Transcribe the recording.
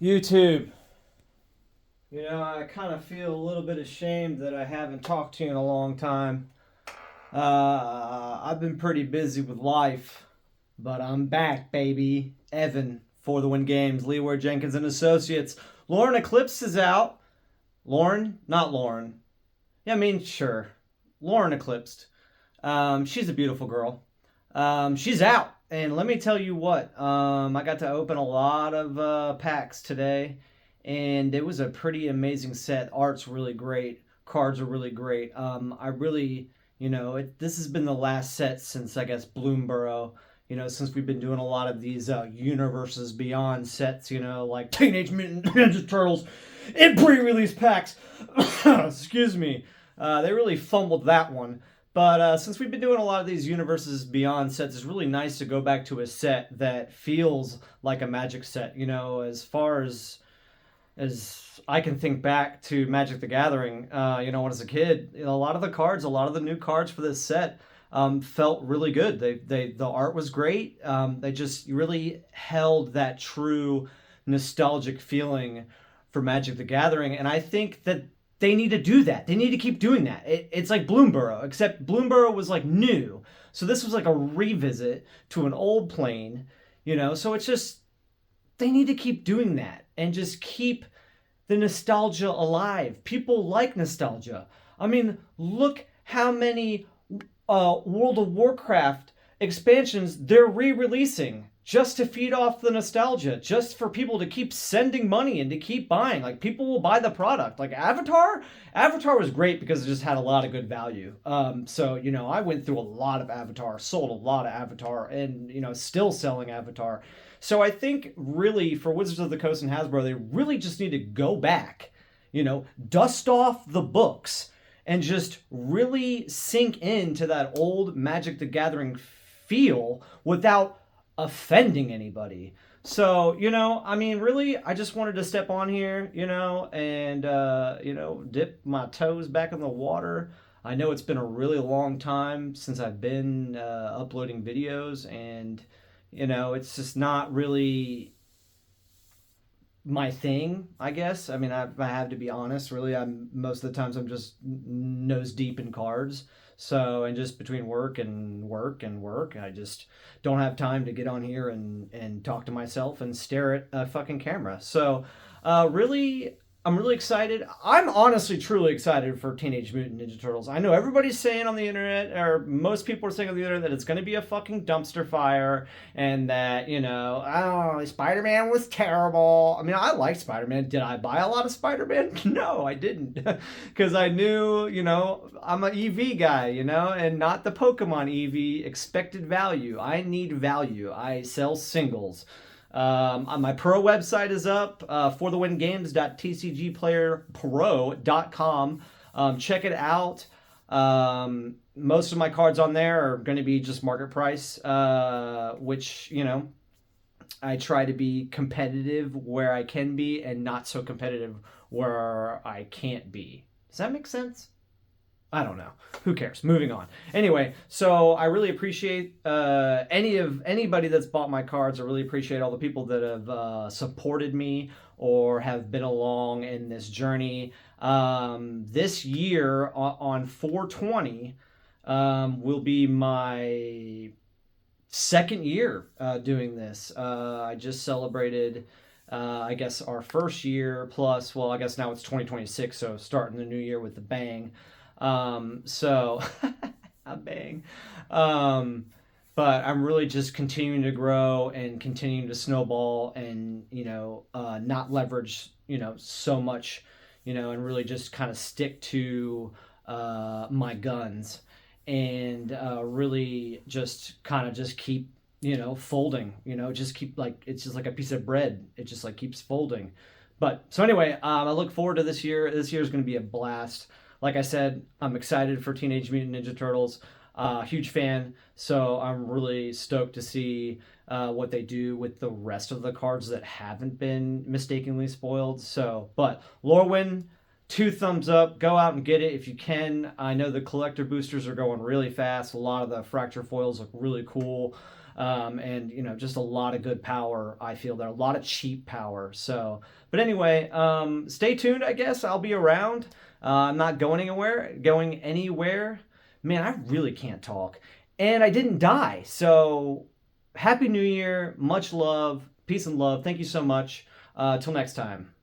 YouTube. I kind of feel a little bit ashamed that I haven't talked to you in a long time. I've been pretty busy with life, but I'm back, baby. Evan for the Win Games, Leeward Jenkins and Associates. Lauren Eclipse is out. Lauren, not Lauren. Yeah, I mean, sure. Lauren Eclipsed. She's a beautiful girl. She's out. And let me tell you what, I got to open a lot of packs today, and it was a pretty amazing set. Art's really great, cards are really great. I really, this has been the last set since I guess Bloomborough. Since we've been doing a lot of these Universes Beyond sets, like Teenage Mutant Ninja Turtles in pre-release packs. Excuse me. They really fumbled that one. But since we've been doing a lot of these Universes Beyond sets, it's really nice to go back to a set that feels like a Magic set. As far as I can think back to Magic the Gathering, when as a kid, a lot of the cards, a lot of the new cards for this set felt really good. The art was great. They just really held that true nostalgic feeling for Magic the Gathering, and I think that they need to do that. They need to keep doing that. It's like Bloomborough, except Bloomborough was like new. So this was like a revisit to an old plane, So it's just, they need to keep doing that and just keep the nostalgia alive. People like nostalgia. I mean, look how many World of Warcraft expansions they're re-releasing just to feed off the nostalgia, just for people to keep sending money and to keep buying. Like, people will buy the product. Like Avatar was great because it just had a lot of good value. So I went through a lot of Avatar, sold a lot of Avatar, and still selling Avatar. So I think really for Wizards of the Coast and Hasbro, they really just need to go back, dust off the books and just really sink into that old Magic the Gathering feel without offending anybody. So, really, I just wanted to step on here, and, dip my toes back in the water. I know it's been a really long time since I've been uploading videos, and, it's just not really my thing, I guess. I mean, I have to be honest. Really, I'm most of the times I'm just nose deep in cards. So, and just between work and work and work, I just don't have time to get on here and talk to myself and stare at a fucking camera. So, really, I'm really excited. I'm honestly, truly excited for Teenage Mutant Ninja Turtles. I know everybody's saying on the internet, or most people are saying on the internet, that it's going to be a fucking dumpster fire, and that, oh, Spider-Man was terrible. I mean, I like Spider-Man. Did I buy a lot of Spider-Man? No, I didn't. Because I knew, I'm an EV guy, and not the Pokemon EV expected value. I need value. I sell singles. My pro website is up, forthewingames.tcgplayerpro.com. Check it out. Most of my cards on there are going to be just market price, which, I try to be competitive where I can be and not so competitive where I can't be. Does that make sense? I don't know. Who cares? Moving on. Anyway, so I really appreciate anybody that's bought my cards. I really appreciate all the people that have supported me or have been along in this journey. This year on 420 will be my second year doing this. I just celebrated, I guess, our first year plus. Well, I guess now it's 2026, so starting the new year with the bang. So a bang. But I'm really just continuing to grow and continuing to snowball and, not leverage, so much, and really just kind of stick to my guns and really just kind of just keep, folding, just keep like, it's just like a piece of bread. It just like keeps folding. But so anyway, I look forward to this year. This year is going to be a blast. Like I said, I'm excited for Teenage Mutant Ninja Turtles. Huge fan, so I'm really stoked to see what they do with the rest of the cards that haven't been mistakenly spoiled. So, but Lorwyn, 2 thumbs up. Go out and get it if you can. I know the collector boosters are going really fast. A lot of the fracture foils look really cool. And just a lot of good power. I feel there, a lot of cheap power. So, but anyway, stay tuned. I guess I'll be around. I'm not going anywhere. Going anywhere. Man, I really can't talk. And I didn't die. So, Happy New Year. Much love. Peace and love. Thank you so much. Till next time.